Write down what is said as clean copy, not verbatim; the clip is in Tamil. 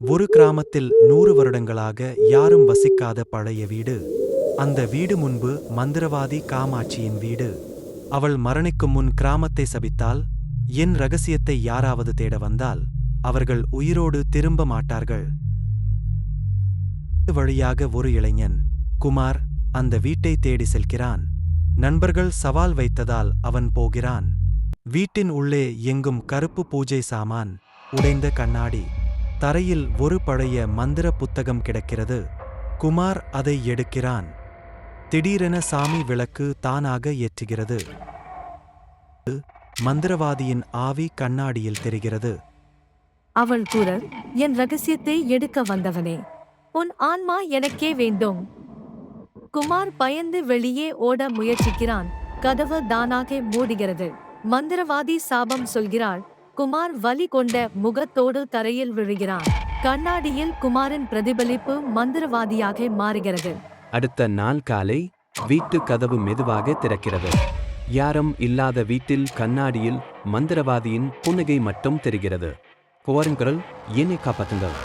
ஒரு கிராமத்தில் 100 வருடங்களாக யாரும் வசிக்காத பழைய வீடு. அந்த வீடு முன்பு மந்திரவாதி காமாட்சியின் வீடு. அவள் மரணிக்கும் முன் கிராமத்தை சபித்தால், என் ரகசியத்தை யாராவது தேட வந்தால் அவர்கள் உயிரோடு திரும்ப மாட்டார்கள். வழியாக ஒரு இளைஞன், குமார், அந்த வீட்டை தேடி செல்கிறான். நண்பர்கள் சவால் வைத்ததால் அவன் போகிறான். வீட்டின் உள்ளே எங்கும் கருப்பு பூஜை சாமான், உடைந்த கண்ணாடி. தரையில் ஒரு பழைய மந்திர புத்தகம் கிடக்கிறது. குமார் அதை எடுக்கிறான். திடீரென சாமி விளக்கு தானாக ஏற்றுகிறது. மந்திரவாதியின் ஆவி கண்ணாடியில் தெரிகிறது. அவள் குரல், என் ரகசியத்தை எடுக்க வந்தவனே, உன் ஆன்மா எனக்கே வேண்டும். குமார் பயந்து வெளியே ஓட முயற்சிக்கிறான். கதவு தானாக மூடுகிறது. மந்திரவாதி சாபம் சொல்கிறாள். குமார் வலி கொண்ட முகத்தோடு தரையில் விழுகிறான். கண்ணாடியில் குமாரின் பிரதிபலிப்பு மந்திரவாதியாக மாறுகிறது. அடுத்த நாள் காலை வீட்டு கதவு மெதுவாக திறக்கிறது. யாரும் இல்லாத வீட்டில் கண்ணாடியில் மந்திரவாதியின் புன்னகை மட்டும் தெரிகிறது. குமாரின் குரல், என்னை காப்பாற்றுங்கள்.